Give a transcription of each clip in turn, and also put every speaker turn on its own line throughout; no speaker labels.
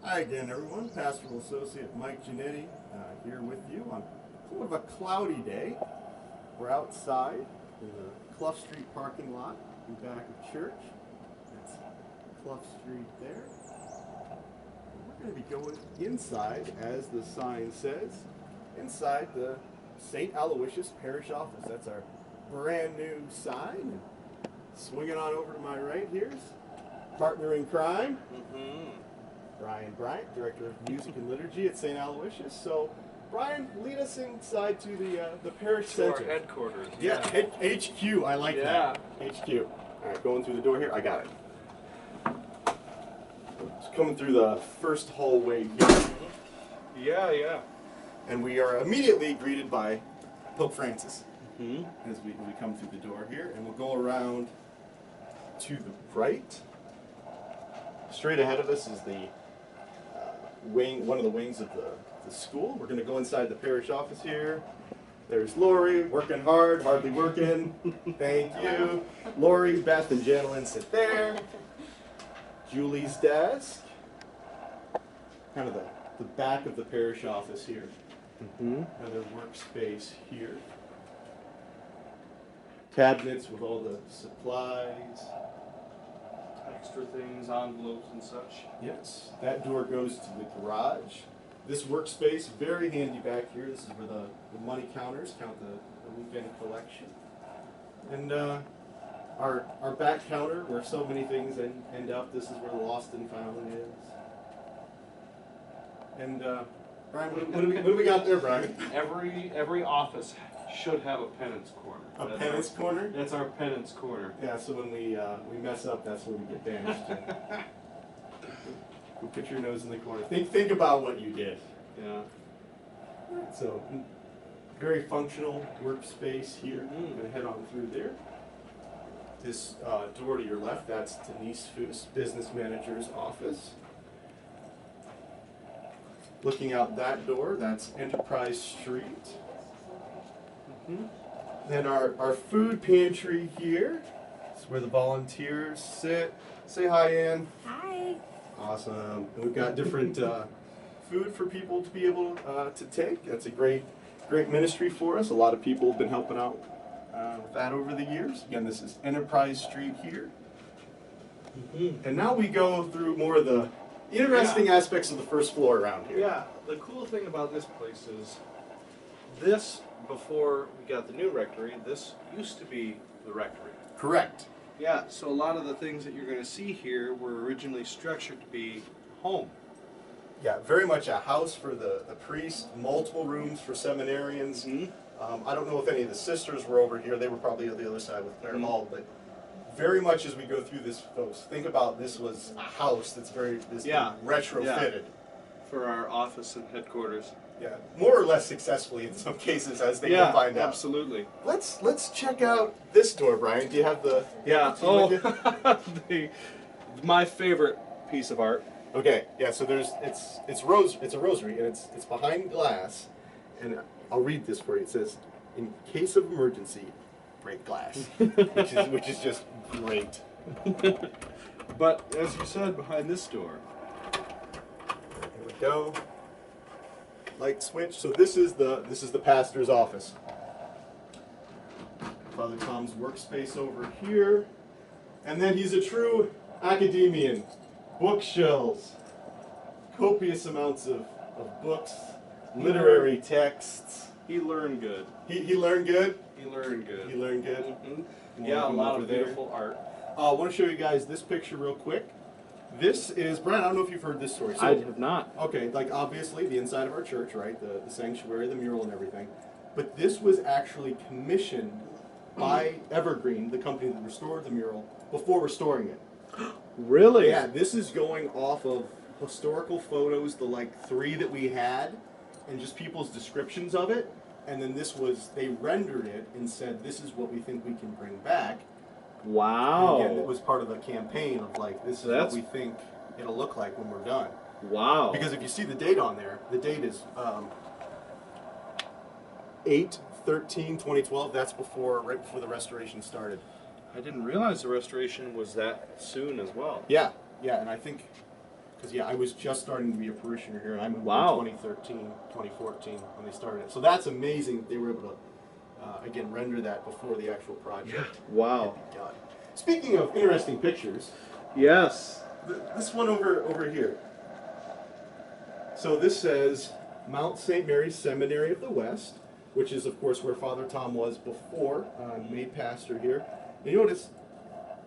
Hi again, everyone. Pastoral Associate Mike Giannetti here with you on sort of a cloudy day. We're outside in the Clough Street parking lot in back of church. That's Clough Street there. And we're going to be going inside, as the sign says, inside the St. Aloysius Parish Office. That's our brand new sign. And swinging on over to my right here's partner in crime. Brian Bryant, Director of Music and Liturgy at St. Aloysius. So, Brian, lead us inside to the parish center.
To our headquarters.
Yeah, HQ. I like that. HQ. All right, going through the door here. I got it. Just coming through the first hallway here.
Yeah.
And we are immediately greeted by Pope Francis as we come through the door here. And we'll go around to the right. Straight ahead of us is the wing, one of the wings of the school. We're going to go inside the parish office here. There's Lori, working hard, hardly working. Thank you. Lori, Beth, and Janelyn sit there. Julie's desk. Kind of the back of the parish office here. Another workspace here. Cabinets with all the supplies.
Extra things, envelopes and such.
Yes, that door goes to the garage. This workspace, very handy back here. This is where the money counters count the weekend collection. And our back counter, where so many things end up, this is where the lost and found is. And Brian, what do we got there, Brian?
Every office should have a penance corner.
A penance corner?
That's our penance corner.
Yeah, so when we mess up, that's when we get banished to. You put your nose in the corner. Think about what you did.
Yeah.
So, very functional workspace here. I'm going to head on through there. This door to your left, that's Denise Foos, business manager's office. Looking out that door, that's Enterprise Street. Then our food pantry here. It's where the volunteers sit. Say hi, Ann.
Hi.
Awesome. And we've got different food for people to be able to take. That's a great ministry for us. A lot of people have been helping out with that over the years. Again, this is Enterprise Street here. And now we go through more of the interesting aspects of the first floor around here.
Yeah, the cool thing about this place is this, before we got the new rectory, this used to be the rectory.
Correct.
Yeah, so a lot of the things that you're going to see here were originally structured to be home.
Yeah, very much a house for the priest, multiple rooms for seminarians. I don't know if any of the sisters were over here. They were probably on the other side with Claire Hall, but very much as we go through this, folks, think about this was a house that's retrofitted.
For our office and headquarters.
Yeah, more or less successfully in some cases, as they will find out.
Absolutely.
Let's check out this door, Brian. Do you have the
my favorite piece of art.
Okay, yeah. So it's a rosary, and it's behind glass, and I'll read this for you. It says, "In case of emergency, break glass," which is just great.
But as you said, behind this door.
Here we go. Light switch. So this is the pastor's office. Father Tom's workspace over here, and then he's a true academician. Bookshelves, copious amounts of books, literary texts.
He learned good.
He learned good.
He learned good.
He learned good.
Yeah, a lot of beautiful art.
I want to show you guys this picture real quick. This is, Brian, I don't know if you've heard this story. So,
I have not.
Okay, like obviously the inside of our church, right? The sanctuary, the mural and everything. But this was actually commissioned by Evergreen, the company that restored the mural, before restoring it.
Really?
Yeah, this is going off of historical photos, the like 3 that we had, and just people's descriptions of it. And then they rendered it and said, this is what we think we can bring back.
Wow.
And again, it was part of a campaign of like, this is what we think it'll look like when we're done.
Wow.
Because if you see the date on there, the date is 8/13/2012. That's right before the restoration started.
I didn't realize the restoration was that soon as well.
Yeah, and I think Because yeah, I was just starting to be a parishioner here, and I moved
Wow.
in 2013, 2014 when they started it. So that's amazing that they were able to, again, render that before the actual project.
Wow.
had begun. Speaking of interesting pictures,
Yes.
this one over here. So this says Mount St. Mary's Seminary of the West, which is, of course, where Father Tom was before, made pastor here. And you notice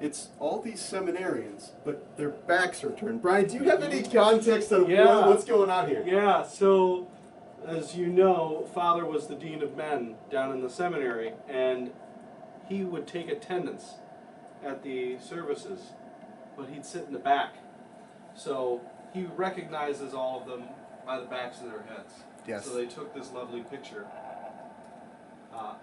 it's all these seminarians, but their backs are turned. Brian, do you have any context on what's going on here?
Yeah, so as you know, Father was the Dean of Men down in the seminary, and he would take attendance at the services, but he'd sit in the back. So he recognizes all of them by the backs of their heads.
Yes.
So they took this lovely picture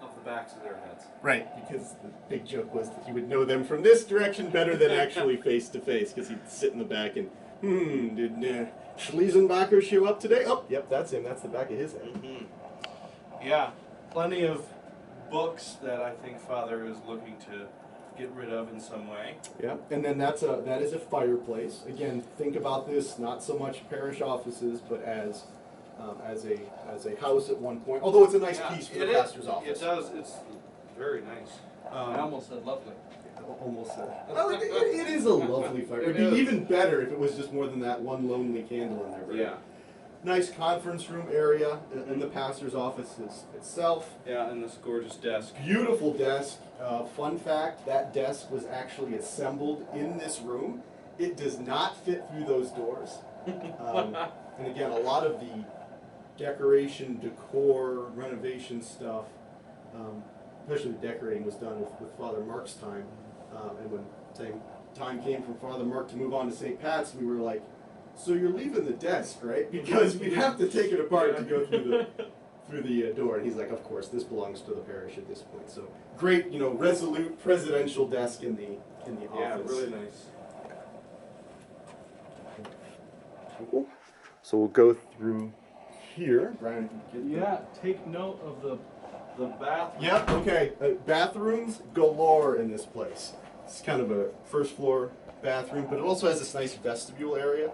of the backs of their heads.
Right, because the big joke was that he would know them from this direction better than actually face to face, because he'd sit in the back and, did Schliesenbacher show up today? Oh, yep, that's him. That's the back of his head.
Mm-hmm. Yeah, plenty of books that I think Father is looking to get rid of in some way.
Yeah, and then that is a fireplace. Again, think about this not so much parish offices, but as a house at one point. Although it's a nice piece for the pastor's office.
It does. It's very nice. I almost said lovely.
Almost said. Well, it is a lovely fire. It'd be even better if it was just more than that one lonely candle in there. Right?
Yeah.
Nice conference room area in the pastor's office itself.
Yeah, and this gorgeous desk.
Beautiful desk. Fun fact, that desk was actually assembled in this room. It does not fit through those doors. And again, a lot of the decoration, decor, renovation stuff, especially the decorating, was done with Father Mark's time. And when time came for Father Mark to move on to St. Pat's, we were like, so you're leaving the desk, right? Because we'd have to take it apart to go through the door. And he's like, of course, this belongs to the parish at this point. So great, resolute presidential desk in the office.
Yeah, really nice.
Cool. So we'll go through here. Brian,
Take note of the bathroom.
Yep. Okay. Bathrooms galore in this place. It's kind of a first floor bathroom, but it also has this nice vestibule area,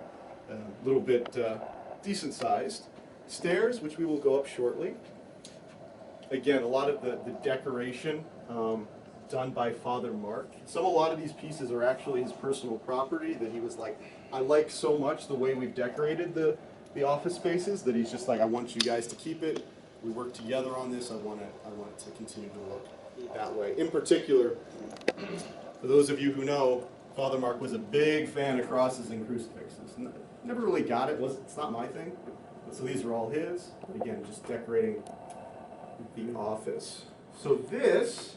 a little bit decent sized. Stairs, which we will go up shortly. Again, a lot of the decoration done by Father Mark. A lot of these pieces are actually his personal property that he was like, I like so much the way we've decorated the office spaces that he's just like, I want you guys to keep it. We work together on this. I want it to continue to look that way. In particular, for those of you who know, Father Mark was a big fan of crosses and crucifixes. Never really got it. It's not my thing. So these are all his. But again, just decorating the office. So this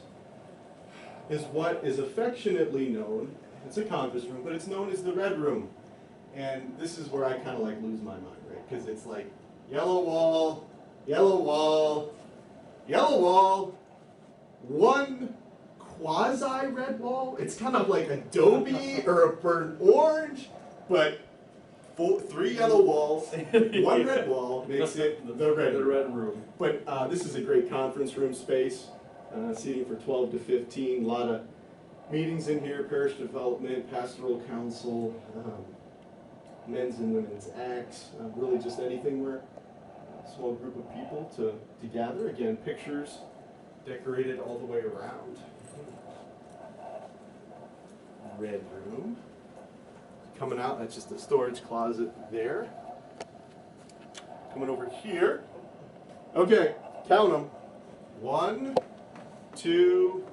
is what is affectionately known, it's a conference room, but it's known as the Red Room. And this is where I kind of like lose my mind, right? Because it's like yellow wall, yellow wall, yellow wall, one quasi-red wall. It's kind of like adobe or a burnt orange, but three yellow walls, one red wall makes it the Red Room. But this is a great conference room space, seating for 12 to 15. A lot of meetings in here, parish development, pastoral council, men's and women's acts, really just anything where a small group of people to gather. Again, pictures decorated all the way around. Red Room. Coming out, that's just a storage closet there. Coming over here. Okay, count them. 1, 2,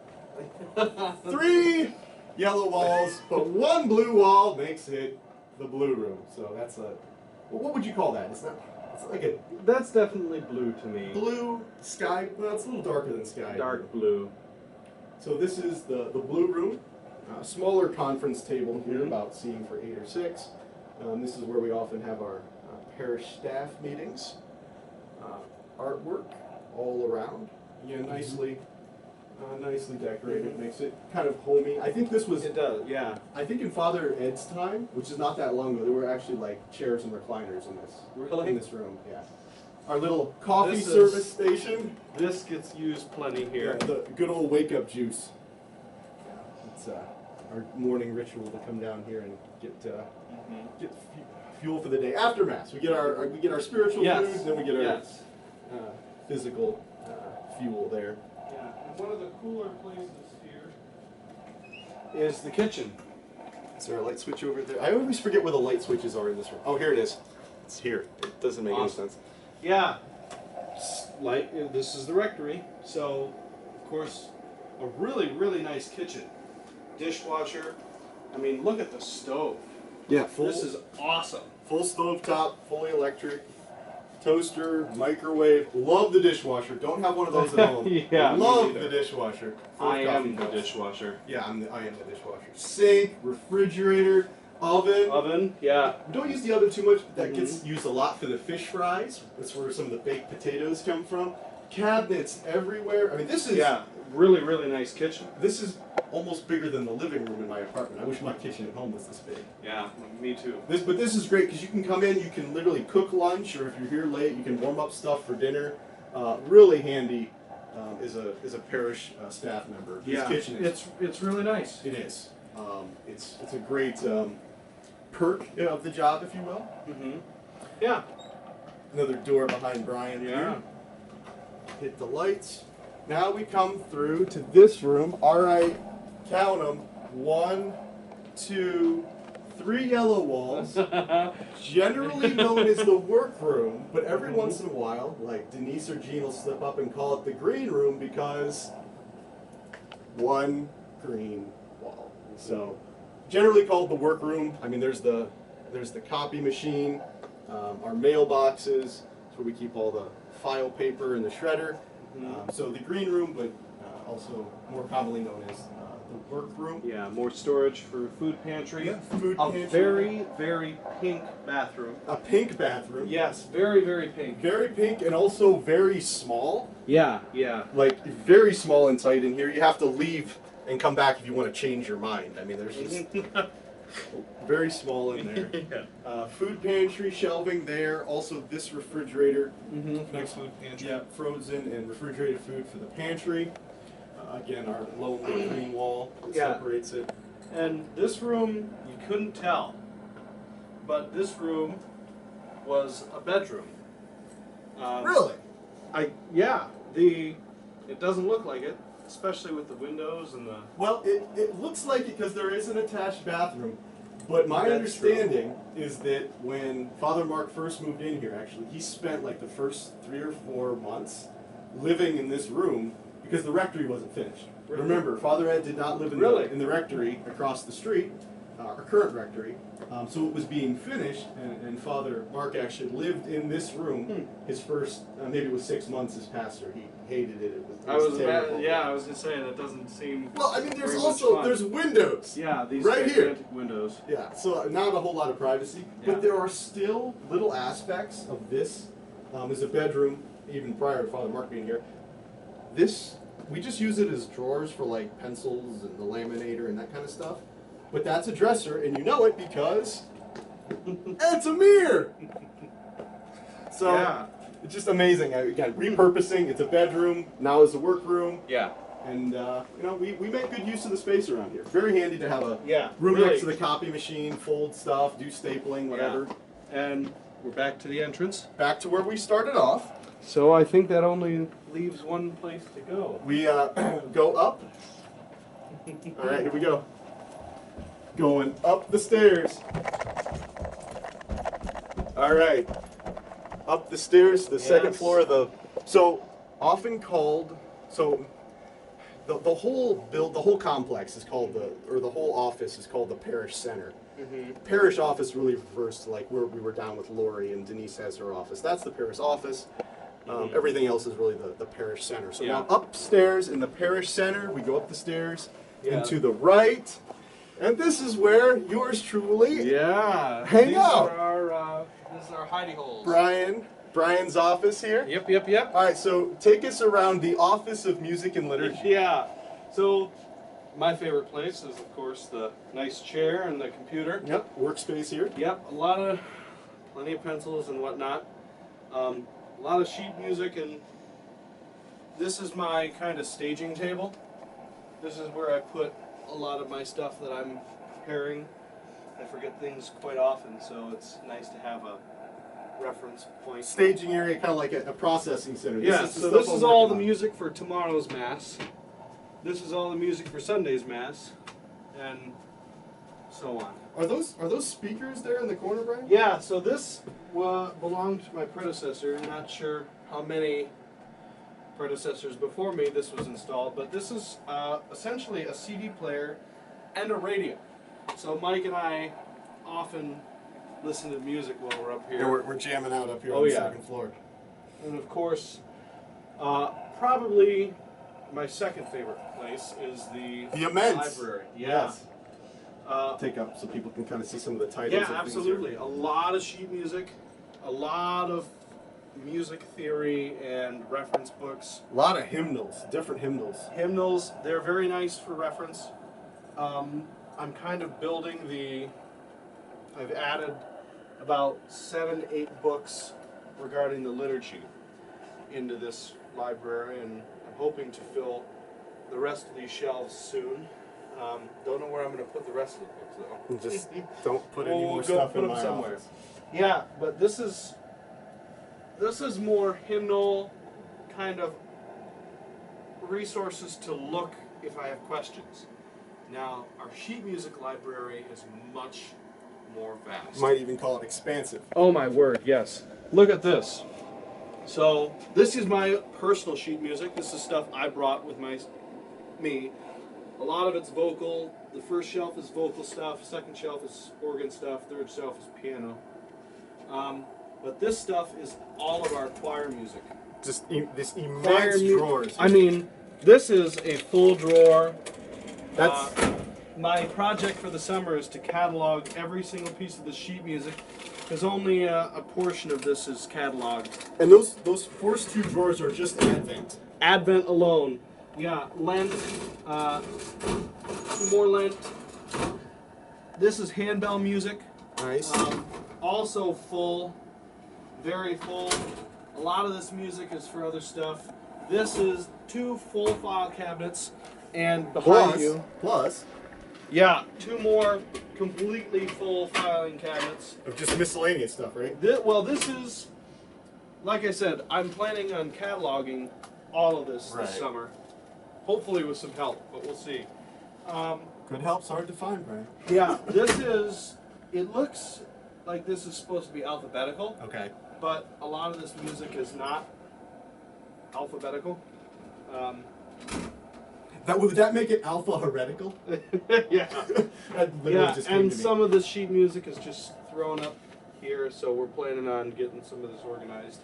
3 yellow walls, but one blue wall makes it the blue room. So that's what would you call that? It's like a
That's definitely blue to me.
blue sky. Well, it's a little darker than sky.
Dark blue.
So this is the blue room. Smaller conference table here, about seating for 8 or 6. This is where we often have our parish staff meetings. Artwork all around. Again, nicely decorated. Makes it kind of homey. I think this was.
It does, yeah.
I think in Father Ed's time, which is not that long ago, there were actually like chairs and recliners in this.
Really?
In this room, yeah. Our little coffee service station.
This gets used plenty here.
Yeah, the good old wake up juice. Yeah, it's our morning ritual to come down here and get fuel for the day. After Mass, we get our spiritual
Yes.
food, then we get our
Yes.
physical fuel there.
Yeah. And one of the cooler places here is the kitchen.
Is there a light switch over there? I always forget where the light switches are in this room. Oh, here it is. It's here. It doesn't make any sense.
Yeah. This is the rectory, so of course a really, really nice kitchen. Dishwasher. I mean, look at the stove.
Yeah,
This is awesome.
full stove top, fully electric, toaster, microwave. Love the dishwasher. Don't have one of those at home.
Yeah, me
Love
neither.
the dishwasher.
I am the
cups.
dishwasher.
Yeah, I am the dishwasher. Sink, refrigerator, oven.
Oven, yeah.
We don't use the oven too much, but that gets used a lot for the fish fries. That's where some of the baked potatoes come from. Cabinets everywhere. I mean, this is
Really, really nice kitchen.
this is almost bigger than the living room in my apartment. I wish my kitchen at home was this big.
Yeah, me too.
But this is great because you can come in, you can literally cook lunch, or if you're here late, you can warm up stuff for dinner. Really handy as a parish staff member. This kitchen is
it's really nice.
it is. It's a great perk of the job, if you will.
Mm-hmm. Yeah.
Another door behind Brian.
Yeah.
Here. Hit the lights. Now we come through to this room. All right, count them. 1, 2, 3 yellow walls. Generally known as the workroom, but every once in a while, like Denise or Jean will slip up and call it the green room because one green wall. So generally called the workroom. I mean, there's the copy machine, our mailboxes. That's where we keep all the file paper and the shredder. So the green room, but also more commonly known as the workroom.
Yeah, more storage for food pantry.
Yeah, food
A
pantry.
very, very pink bathroom.
A pink bathroom.
Yes, very, very pink.
Very pink and also very small.
Yeah, yeah.
Like very small and tight in here. You have to leave and come back if you want to change your mind. I mean, there's just very small in there. Food pantry shelving there. Also this refrigerator.
Next food pantry.
Yeah, frozen and refrigerated food for the pantry. Again, our lonely green wall that separates it.
And this room, you couldn't tell, but this room was a bedroom.
Really?
It doesn't look like it, especially with the windows and the.
Well, it looks like it because there is an attached bathroom. But my
That's
understanding is that when Father Mark first moved in here, actually, he spent like the first 3 or 4 months living in this room because the rectory wasn't finished.
Really?
Remember, Father Ed did not live in the rectory across the street, our current rectory. So it was being finished, and Father Mark actually lived in this room his first, maybe it was 6 months as pastor. He hated it. It was terrible.
I was gonna say that doesn't seem.
Well, I mean, there's
very
also
much fun.
windows.
Yeah, these
right here.
gigantic windows.
Yeah, so not a whole lot of privacy,
Yeah.
but there are still little aspects of this as a bedroom, even prior to Father Mark being here. This, we just use it as drawers for like pencils and the laminator and that kind of stuff. But that's a dresser, and you know it because it's a mirror. So
Yeah.
it's just amazing. Again, repurposing. It's a bedroom now as a workroom.
Yeah.
And we make good use of the space around here. Very handy to have a room
really.
next to the copy machine, fold stuff, do stapling, whatever.
Yeah. And we're back to the entrance.
Back to where we started off.
So I think that only leaves one place to go.
We go up. All right, here we go. Going up the stairs. All right, up the stairs, the second floor of the. So often called the whole complex is called the whole office is called the parish center. Parish office really refers to like where we were down with Lori and Denise has her office. That's the parish office. Everything else is really the parish center. So now upstairs in the parish center, we go up the stairs and to the right, and this is where yours truly hang out.
This is our hidey holes.
Brian's office here.
Yep.
All right, so take us around the Office of Music and Liturgy.
Yeah. So my favorite place is, of course, the nice chair and the computer.
Yep, workspace here.
Yep, plenty of pencils and whatnot. A lot of sheet music, and this is my kind of staging table. This is where I put a lot of my stuff that I'm preparing I forget things quite often, so it's nice to have a reference point.
Staging area, kind of like a processing center.
Yeah,
This is
so
the
this
stuff
is
I'm
all the
working on.
music for tomorrow's Mass. This is all the music for Sunday's Mass, and so on.
Are those speakers there in the corner, Brian?
Yeah, so this belonged to my predecessor. I'm not sure how many predecessors before me this was installed, but this is essentially a CD player and a radio. So Mike and I often listen to music while we're up here.
Yeah, we're jamming out up here
Oh,
on the
yeah.
second floor.
And of course, probably my second favorite place is the
immense
library. Yeah.
Yes. Take up so people can kind of see some of the titles.
Yeah,
of things
absolutely.
here.
A lot of sheet music, a lot of music theory and reference books.
A lot of hymnals, different hymnals.
Hymnals, they're very nice for reference. I'm kind of building I've added about 7, 8 books regarding the liturgy into this library, and I'm hoping to fill the rest of these shelves soon. Don't know where I'm going to put the rest of the books though.
And just don't put any
We'll
more
go
stuff
put
in
them
my
somewhere.
office.
Yeah, but this is more hymnal kind of resources to look if I have questions. Now, our sheet music library is much more vast.
Might even call it expansive.
Oh my word, yes. Look at this. So, this is my personal sheet music. This is stuff I brought with me. A lot of it's vocal. The first shelf is vocal stuff. Second shelf is organ stuff. Third shelf is piano. But this stuff is all of our choir music.
Just this immense
Choir
drawers.
I mean, this is a full drawer.
That's
My project for the summer is to catalog every single piece of the sheet music, because only a portion of this is cataloged.
and those first 2 drawers are just Advent.
Advent alone. Yeah, Lent, more Lent. This is handbell music.
Nice.
Also full, very full. A lot of this music is for other stuff. This is 2 full file cabinets, and behind you,
plus
yeah, 2 more completely full filing cabinets.
of just miscellaneous stuff, right?
This is, like I said, I'm planning on cataloging all of this
Right.
this summer. Hopefully with some help, but we'll see.
Good help's hard to find, Brian.
Yeah, it looks like this is supposed to be alphabetical,
Okay.
but a lot of this music is not alphabetical.
Would that make it alpha heretical?
Yeah.
That literally
Yeah,
just came
and
to me.
some of the sheet music is just thrown up here, so we're planning on getting some of this organized.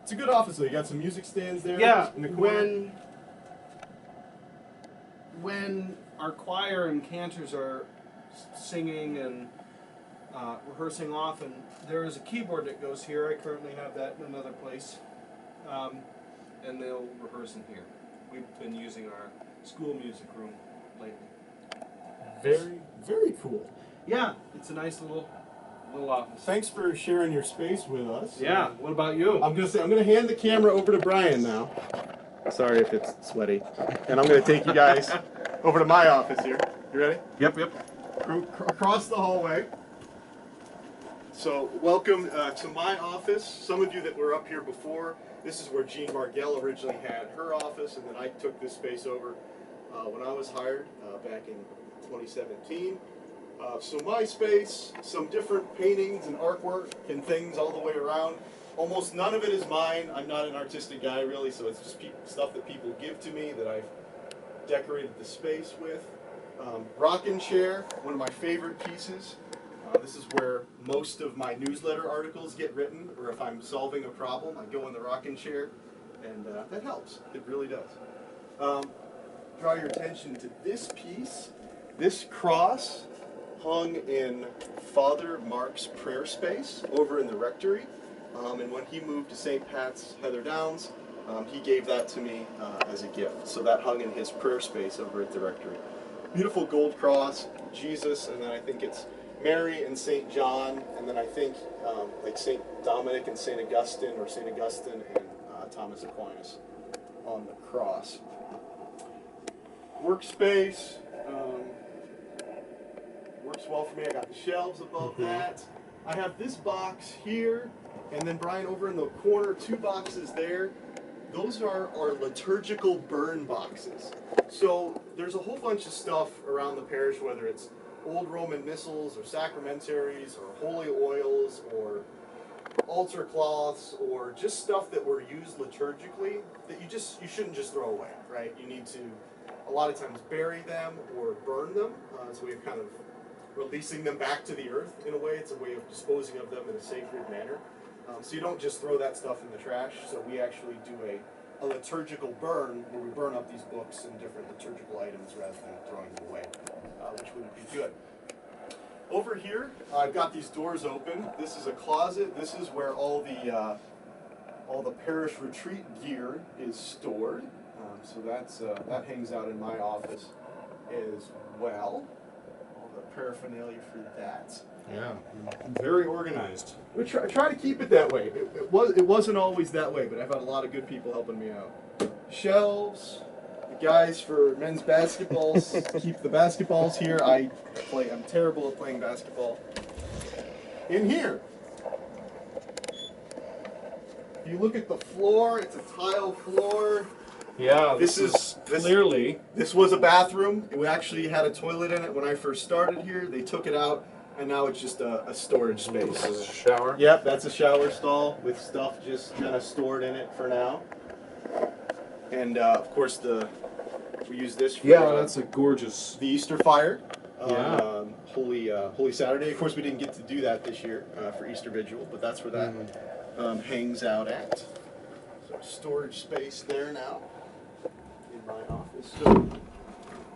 It's a good office though. You got some music stands there.
Yeah,
In the corner.
when our choir and cantors are singing and rehearsing often, there is a keyboard that goes here. I currently have that in another place, and they'll rehearse in here. We've been using our school music room lately.
Very, very cool.
Yeah, it's a nice little office.
Thanks for sharing your space with us.
Yeah, what about you?
I'm gonna hand the camera over to Brian now. Sorry if it's sweaty. And I'm gonna take you guys over to my office here. You ready?
Yep.
Across the hallway. So welcome to my office. Some of you that were up here before, this is where Jean Margell originally had her office, and then I took this space over when I was hired back in 2017. So my space, some different paintings and artwork and things all the way around. Almost none of it is mine. I'm not an artistic guy really, so it's just stuff that people give to me that I've decorated the space with. Rocking chair, one of my favorite pieces. This is where most of my newsletter articles get written, or if I'm solving a problem, I go in the rocking chair, and that helps. It really does. Draw your attention to this piece. This cross hung in Father Mark's prayer space over in the rectory, and when he moved to St. Pat's, Heather Downs, he gave that to me as a gift. So that hung in his prayer space over at the rectory. Beautiful gold cross, Jesus, and then I think it's Mary and St. John, and then I think like St. Dominic and St. Augustine, or St. Augustine and Thomas Aquinas on the cross. Workspace, works well for me. I got the shelves above that. I have this box here, and then Brian over in the corner, 2 boxes there. Those are our liturgical burn boxes. So there's a whole bunch of stuff around the parish, whether it's old Roman missals or sacramentaries or holy oils or altar cloths or just stuff that were used liturgically that you shouldn't just throw away, right? You need to a lot of times bury them or burn them as a way of kind of releasing them back to the earth in a way. It's a way of disposing of them in a sacred manner. So you don't just throw that stuff in the trash. So we actually do a liturgical burn where we burn up these books and different liturgical items rather than throwing them away, which wouldn't be good. Over here, I've got these doors open. This is a closet. This is where all the parish retreat gear is stored. So that hangs out in my office as well. All the paraphernalia for that.
Yeah, very organized.
We try to keep it that way. It wasn't always that way, but I've had a lot of good people helping me out. Shelves, the guys for men's basketballs keep the basketballs here. I'm terrible at playing basketball. In here, if you look at the floor, it's a tile floor.
Yeah,
This was a bathroom. It actually had a toilet in it when I first started here. They took it out, and now it's just a storage space.
This is a shower.
Yep, that's a shower stall with stuff just kind of stored in it for now. And of course, we use this for
That's a gorgeous.
the Easter fire on
Yeah.
Holy Saturday. Of course, we didn't get to do that this year for Easter Vigil, but that's where that hangs out at. So storage space there now in my office.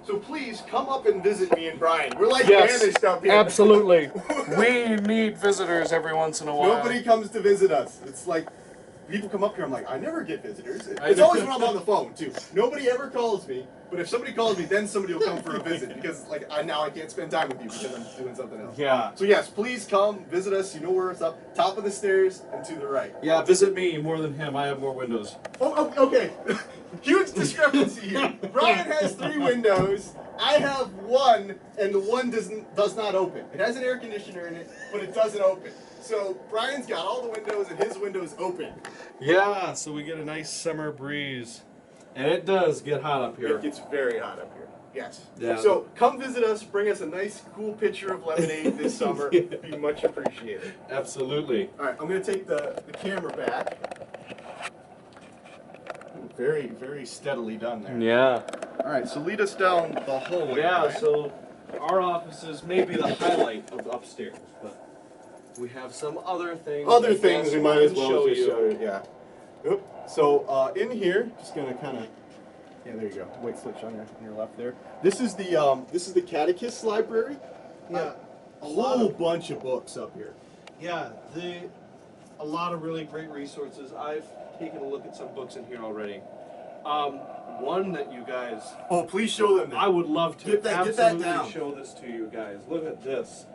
So please come up and visit me and Brian. We're like banished up here.
Absolutely. We need visitors every once in a while.
Nobody comes to visit us. It's like people come up here. I'm like, I never get visitors. It's always when I'm on the phone too. Nobody ever calls me. But if somebody calls me, then somebody will come for a visit because now I can't spend time with you because I'm doing something else.
Yeah.
So yes, please come visit us. You know where it's up. Top of the stairs and to the right.
Yeah, visit me more than him. I have more windows.
Oh, okay. Huge discrepancy here. Brian has 3 windows. I have 1, and the 1 does not open. It has an air conditioner in it, but it doesn't open. So Brian's got all the windows, and his windows open.
Yeah, so we get a nice summer breeze. And it does get hot up here.
It gets very hot up here. Yes.
Yeah.
So come visit us. Bring us a nice, cool pitcher of lemonade this summer. It'd be much appreciated.
Absolutely.
All right, I'm going to take the camera back. Very, very steadily done there.
Yeah.
All right, so lead us down the hallway.
Yeah,
Brian.
so our office is maybe the highlight of upstairs, but we have some other things.
Other
I
things
guess
we might as well
show
just
you.
show you. Yeah. Oop. So in here, just gonna kind of, yeah, there you go. White switch on your left there. This is the Catechists Library.
Yeah,
A whole bunch of books up here.
yeah, a lot of really great resources. I've taken a look at some books in here already. One that you guys,
Oh, please show them.
I would love to
Get that
absolutely
down.
show this to you guys. Look at this.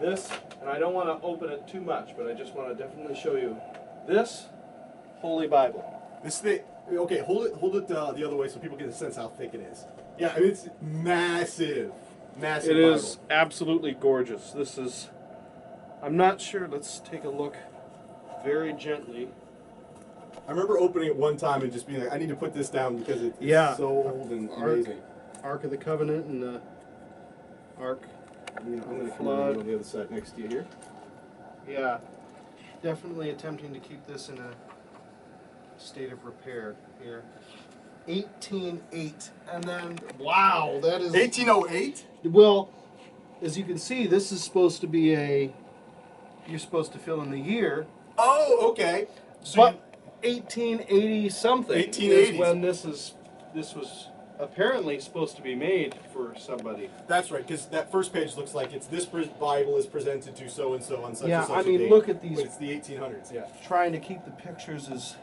This, and I don't want to open it too much, but I just want to definitely show you this Holy Bible.
This thing. Okay, hold it the other way so people get a sense how thick it is. Yeah, I mean, it's massive, massive.
It
Bible.
is absolutely gorgeous. This is, I'm not sure, let's take a look very gently.
I remember opening it one time and just being like, I need to put this down because it's
Yeah.
so old and amazing.
Ark of the Covenant and the Ark.
I'm going to come
Flood.
on the other side next to you here.
Yeah, definitely attempting to keep this in a state of repair here. 1808, and then, wow, that is...
1808?
Well, as you can see, this is supposed to be you're supposed to fill in the year.
Oh, okay. So
But 1880 something
1880s.
is when this was apparently supposed to be made for somebody.
that's right, because that first page looks like it's this Bible is presented to so and so on such
Yeah,
and such
I
a
mean,
date.
look at these-
But it's the 1800s, yeah.
Trying to keep the pictures as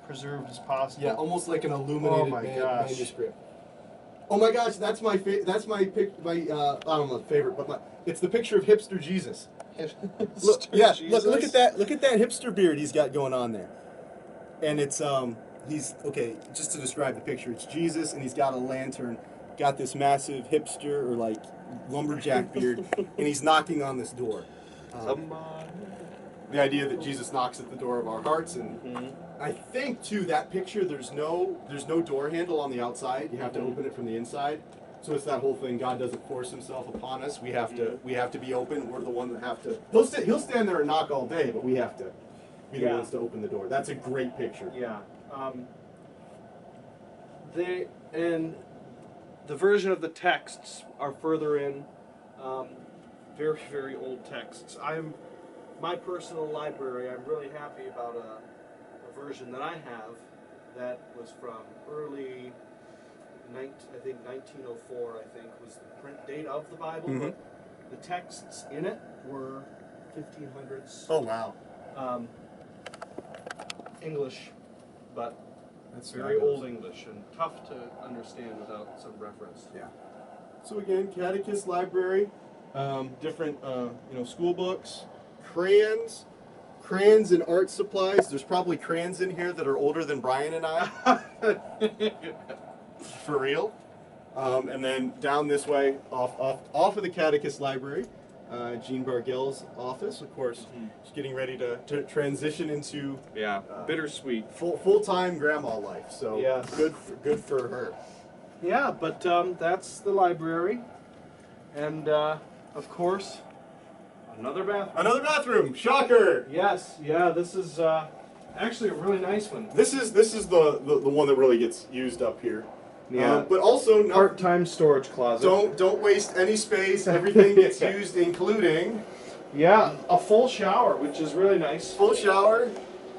preserved as possible.
Yeah, almost like an illuminated
Oh my gosh.
manuscript. Oh my gosh, that's my I don't know favorite, but it's the picture of hipster Jesus. Look, yeah, look at that. Look at that hipster beard he's got going on there. And it's he's okay, just to describe the picture, it's Jesus and he's got a lantern, got this massive hipster or like lumberjack beard, and he's knocking on this door. The idea that Jesus knocks at the door of our hearts, and I think too that picture there's no door handle on the outside. You have to open it from the inside. So it's that whole thing. God doesn't force Himself upon us. We have to be open. We're the one that have to. He'll stand there and knock all day, but we have to be the ones to open the door. That's a great picture.
Yeah. The version of the texts are further in, very, very old texts. My personal library, I'm really happy about a version that I have that was from early, I think 1904, I think, was the print date of the Bible, but the texts in it were 1500s.
Oh, wow.
English, but
That's
very old English and tough to understand without some reference.
Yeah. So again, Catechists Library, different school books, crayons and art supplies. There's probably crayons in here that are older than Brian and I. For real. And then down this way, off of the Catechist Library, Jean Bargel's office, of course. She's getting ready to transition into
bittersweet
full-time grandma life. So
yes.
good for her.
Yeah, but that's the library, and of course, another bathroom.
Another bathroom. Shocker.
Yes. Yeah. This is actually a really nice one.
This is the one that really gets used up here.
Yeah.
But also
Part-time storage closet.
Don't waste any space. Everything gets used, including
a full shower, which is really nice.
full shower.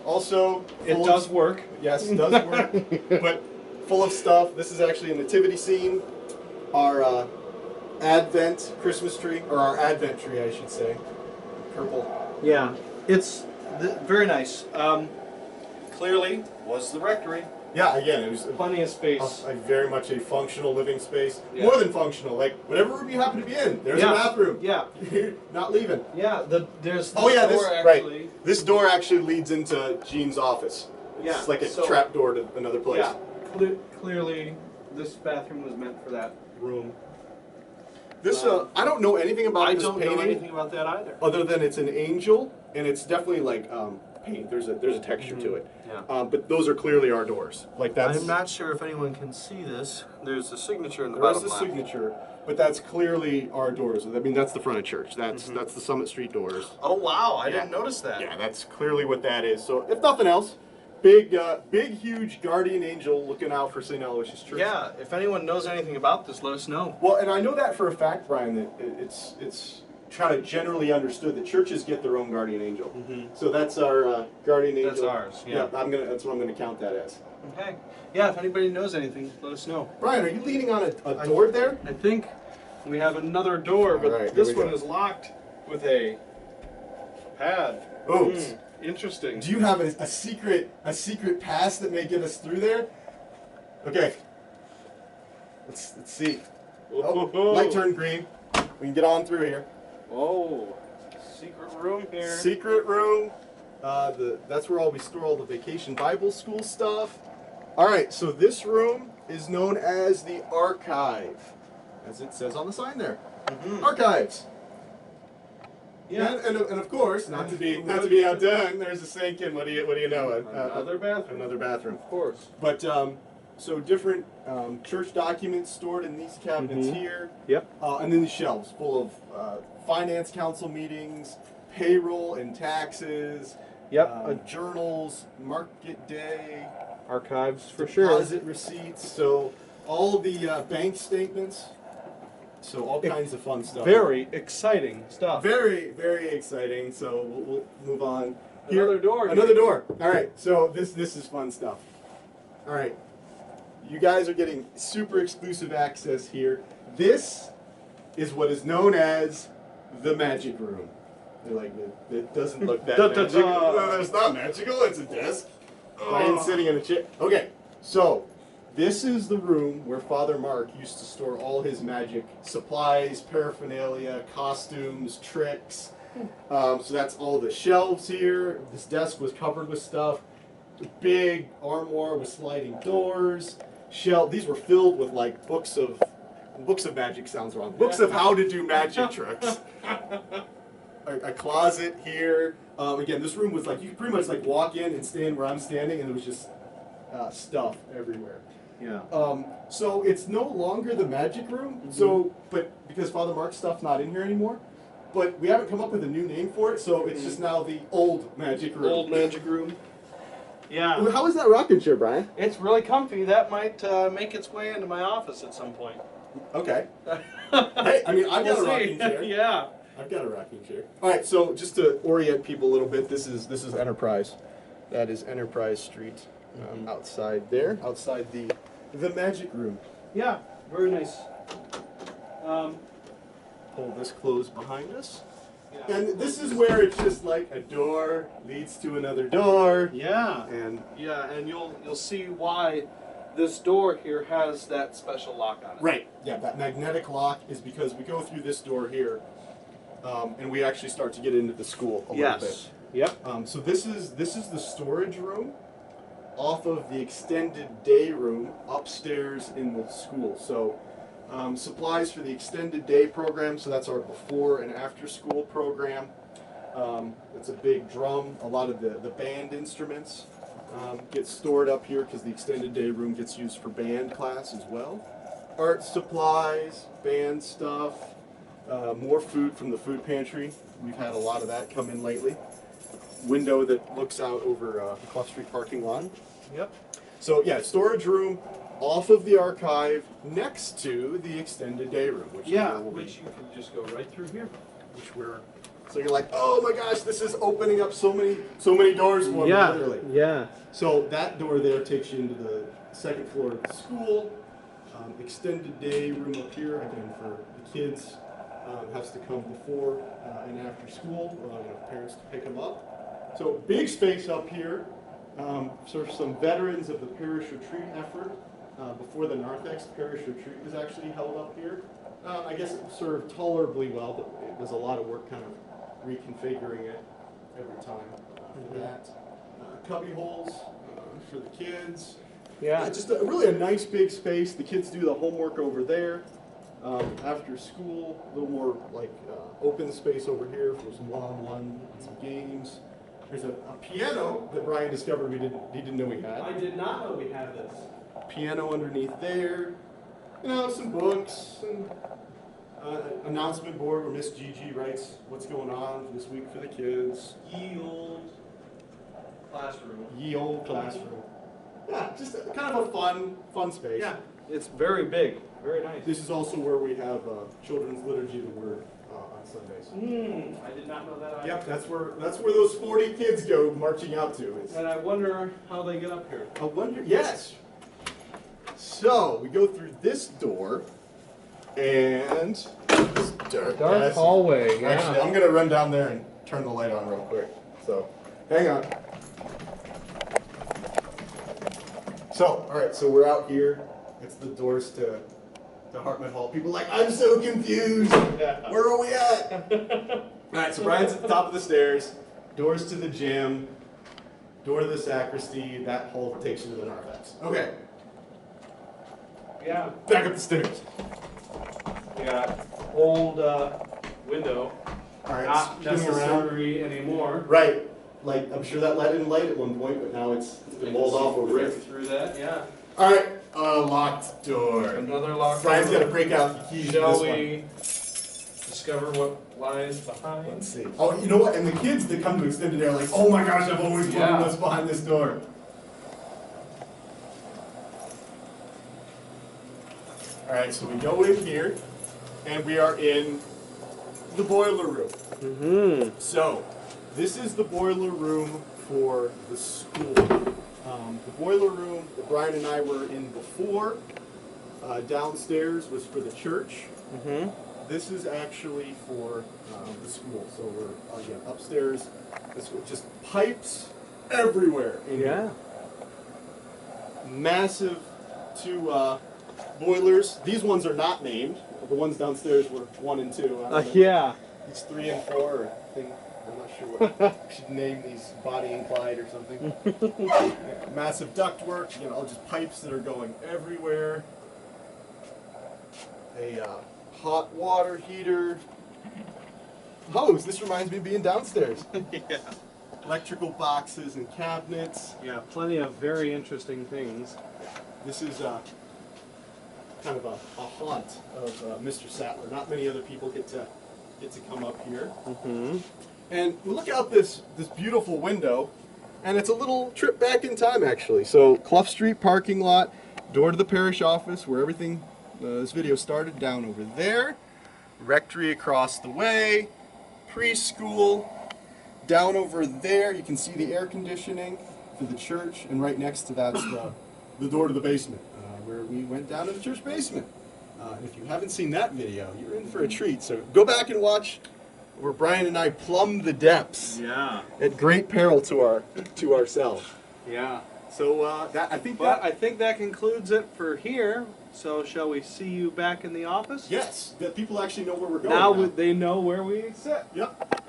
Also,
It does work.
Yes, it does work. But full of stuff. This is actually a nativity scene. Our Advent Christmas tree, or our Advent tree, I should say. Purple.
Yeah, it's very nice. Clearly, was the rectory.
Yeah, again, it was
Plenty of space.
very much a functional living space.
Yeah.
More than functional. Like, whatever room you happen to be in, there's a bathroom.
Yeah.
You're not leaving.
Yeah, there's this
This
door actually.
right. This door actually leads into Jean's office.
Yeah,
It's like a
so-
trap door to another place.
Yeah, clearly this bathroom was meant for that room.
This I don't know anything about
I
this
don't
painting
know anything about that either.
other than it's an angel and it's definitely like paint. There's a texture to it.
Yeah.
But those are clearly our doors. Like that's
I'm not sure if anyone can see this. There's a signature in the
there is
bottom
a
left.
signature, but that's clearly our doors. I mean that's the front of church. That's the Summit Street doors.
Oh wow, I
Yeah.
didn't notice that.
Yeah, that's clearly what that is. So if nothing else, big huge guardian angel looking out for St. Aloysius Church.
Yeah, if anyone knows anything about this, let us know.
Well, and I know that for a fact, Brian, that it's kind of generally understood that churches get their own guardian angel. So that's our guardian angel.
That's ours, yeah.
That's what I'm gonna count that as.
Okay. Yeah, if anybody knows anything, let us know.
Brian, are you leaning on a door there?
I think we have another door, but
All right,
this
here we
one
go.
is locked with a pad.
Oops.
Interesting.
Do you have a secret pass that may get us through there? Okay. Let's see. Oh, light turned green. We can get on through here.
Oh, secret room here.
Secret room. That's where we store all the vacation Bible school stuff. All right, so this room is known as the archive, as it says on the sign there. Archives.
Yeah.
And of course, not to be outdone, there's a sink and what do you know?
Another bathroom.
Another bathroom.
Of course.
But so different church documents stored in these cabinets here.
Yep.
And then the shelves full of finance council meetings, payroll and taxes.
Yep.
Journals, market day,
Archives for
deposit receipts. So all of the bank statements. So all kinds of fun stuff.
Very exciting stuff.
Very, very exciting. So we'll move on.
Another door.
Another door. All right. So this is fun stuff. All right. You guys are getting super exclusive access here. This is what is known as the magic room. They're like, it doesn't look that magical. No, it's not magical. It's a desk. Brian sitting in a chair. Okay. So this is the room where Father Mark used to store all his magic supplies, paraphernalia, costumes, tricks. So that's all the shelves here. This desk was covered with stuff. A big armoire with sliding doors. These were filled with like books of Books of magic sounds wrong. Books of how to do magic tricks. A closet here. Again, this room was like, you could pretty much like walk in and stand where I'm standing, and there was just stuff everywhere.
Yeah.
So it's no longer the magic room. So, but because Father Mark's stuff's not in here anymore, but we haven't come up with a new name for it, so it's just now the old magic room.
Old magic room. Yeah.
Well, how is that rocking chair, Brian?
It's really comfy. That might make its way into my office at some point.
Okay. Hey, I mean, I've got a rocking chair.
Yeah.
I've got a rocking chair. All right, so just to orient people a little bit, this is Enterprise. That is Enterprise Street, outside there, outside the magic room.
Yeah. Very nice.
Pull this closed behind us.
Yeah.
And this is where it's just like a door leads to another door.
Yeah.
And
yeah, and you'll see why this door here has that special lock on it.
right, yeah, that magnetic lock is because we go through this door here, and we actually start to get into the school a little bit.
Yep.
So this is the storage room off of the extended day room upstairs in the school. So supplies for the extended day program, so that's our before and after school program. It's a big drum. A lot of the band instruments get stored up here because the extended day room gets used for band class as well. Art supplies, band stuff, more food from the food pantry. We've had a lot of that come in lately. Window that looks out over the Clough Street parking lot.
Yep.
So yeah, storage room off of the archive next to the extended day room. Which is where we'll
which you can just go right through here.
which we're, so you're like, oh my gosh, this is opening up so many doors for me, literally.
Yeah.
So that door there takes you into the second floor of the school. Extended day room up here, again, for the kids. Has to come before and after school, parents to pick them up. So big space up here. So some veterans of the parish retreat effort. Before the Narthex parish retreat was actually held up here. I guess it served tolerably well, but it was a lot of work kind of reconfiguring it every time for that. Cubby holes for the kids.
Yeah.
Just really a nice big space. The kids do the homework over there. After school, a little more like open space over here for some one-on-one, some games. There's a piano that Brian discovered he didn't know we had.
I did not know we had this.
Piano underneath there. You know, some books, and announcement board where Miss Gigi writes what's going on this week for the kids.
Ye old classroom.
Ye old classroom. Yeah, just kind of a fun space.
Yeah. It's very big. Very nice.
This is also where we have children's liturgy of the word on Sundays.
I did not know that either.
Yep, that's where those 40 kids go marching out to.
And I wonder how they get up here.
I wonder. Yes. So we go through this door, and it's dark.
Dark hallway. Yeah.
Actually, I'm gonna run down there and turn the light on real quick. So, hang on. So, all right. So we're out here. It's the doors to Hartman Hall. People are like, I'm so confused.
Yeah.
Where are we at? All right. So Brian's at the top of the stairs. Doors to the gym. Door to the sacristy. That hall takes you to the narthex. Okay.
Yeah.
Back up the stairs.
We got old window.
All right.
Not
spinning around.
necessary anymore.
Right. Like, I'm sure that let in light at one point, but now it's been walled off over
Right
it.
through that, yeah.
All right. Locked door.
Another locked
Brian's
door.
got to break out the keys.
Shall
to this
we discover what lies behind?
Let's see. Oh, you know what? And the kids that come to extended are like, oh my gosh, I've always wondered what's behind this door. All right, so we go in here, and we are in the boiler room.
Mm-hmm.
So, this is the boiler room for the school. The boiler room that Brian and I were in before, downstairs, was for the church.
Mm-hmm.
This is actually for the school. So we're again upstairs. This was just pipes everywhere. In here. Massive two boilers. These ones are not named. The ones downstairs were 1 and 2. I don't know.
Yeah.
It's 3 and 4. Or thing. I'm not sure what we should name these. Bonnie and Clyde or something. Massive ductwork. You know, just pipes that are going everywhere. a hot water heater. Hose. This reminds me of being downstairs.
Yeah.
Electrical boxes and cabinets.
Yeah, plenty of very interesting things.
This is kind of a haunt of Mr. Sattler. Not many other people get to come up here.
Mm-hmm.
And we look out this beautiful window, and it's a little trip back in time, actually. So Clough Street parking lot, door to the parish office, where everything, this video started, down over there. Rectory across the way, preschool, down over there. You can see the air conditioning for the church, and right next to that's the door to the basement, where we went down to the church basement. If you haven't seen that video, you're in for a treat. So go back and watch where Brian and I plumbed the depths.
Yeah.
At great peril to ourselves.
Yeah.
So I think
that concludes it for here. So shall we see you back in the office?
yes, that people actually know where we're going.
Now they know where we sit.
Yep.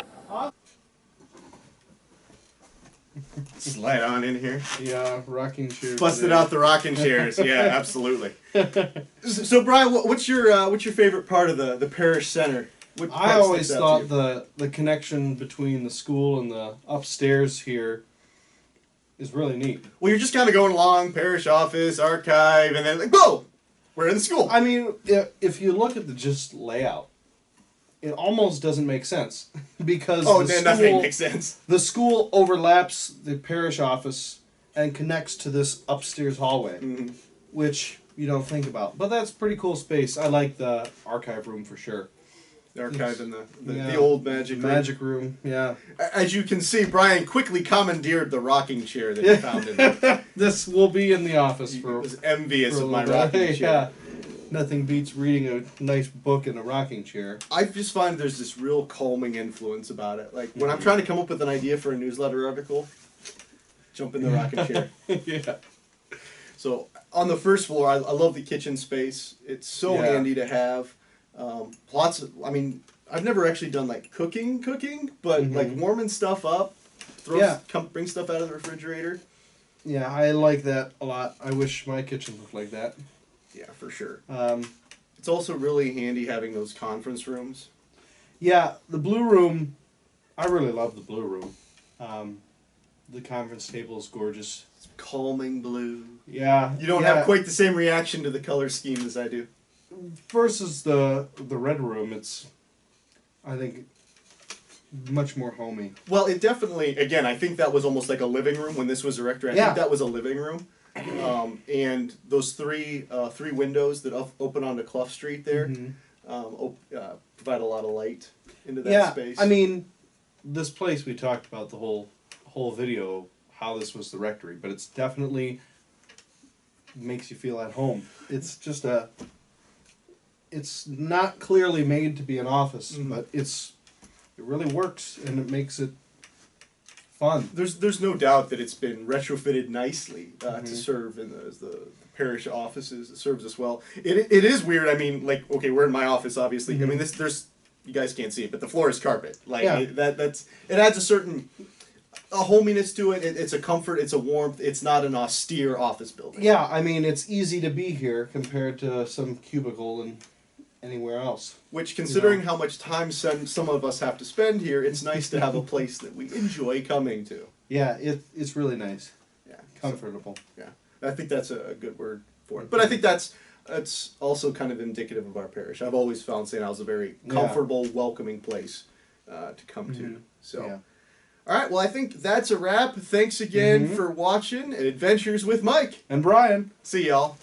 Slide on in here.
Yeah, rocking chairs.
Busted out the rocking chairs. Yeah, absolutely. So Brian, what's your favorite part of the parish center? What
I
part
always
sticks out to
thought the connection between the school and the upstairs here is really neat.
Well, you're just kind of going along, parish office, archive, and then like, whoa, we're in the school.
I mean, if you look at the just layout, it almost doesn't make sense because
nothing makes sense.
The school overlaps the parish office and connects to this upstairs hallway, which you don't think about. But that's pretty cool space. I like the archive room for sure.
The archive and the old magic room.
Yeah.
As you can see, Brian quickly commandeered the rocking chair that he found in there.
This will be in the office
He
for.
was envious
for a
of my
little
rocking
bit.
chair.
Yeah. Nothing beats reading a nice book in a rocking chair.
I just find there's this real calming influence about it. Like when I'm trying to come up with an idea for a newsletter article, jump in the rocking chair.
Yeah.
So on the first floor, I love the kitchen space. It's so handy to have. I mean, I've never actually done like cooking, but like warming stuff up, bring stuff out of the refrigerator.
Yeah, I like that a lot. I wish my kitchen looked like that.
Yeah, for sure. It's also really handy having those conference rooms.
Yeah, the blue room, I really love the blue room. The conference table is gorgeous.
It's calming blue.
Yeah.
You don't have quite the same reaction to the color scheme as I do.
Versus the red room, it's, I think, much more homey.
Well, it definitely, again, I think that was almost like a living room when this was a rectory. I think that was a living room. And those three windows that open onto Clough Street there provide a lot of light into that space.
I mean, this place we talked about the whole video, how this was the rectory, but it's definitely makes you feel at home. It's just it's not clearly made to be an office, but it really works and it makes it fun.
There's no doubt that it's been retrofitted nicely to serve in the parish offices. It serves us well. It is weird. I mean, like, okay, we're in my office, obviously. I mean, there's you guys can't see it, but the floor is carpet. Like it adds a certain hominess to it. It's a comfort. It's a warmth. It's not an austere office building.
Yeah, I mean, it's easy to be here compared to some cubicle and anywhere else.
Which, considering how much time some of us have to spend here, it's nice to have a place that we enjoy coming to.
Yeah, it's really nice.
Yeah,
comfortable.
Yeah, I think that's a good word for it. But I think that's also kind of indicative of our parish. I've always found St. Al's a very comfortable, welcoming place to come to. So, all right. Well, I think that's a wrap. Thanks again for watching Adventures with Mike
and Brian.
See y'all.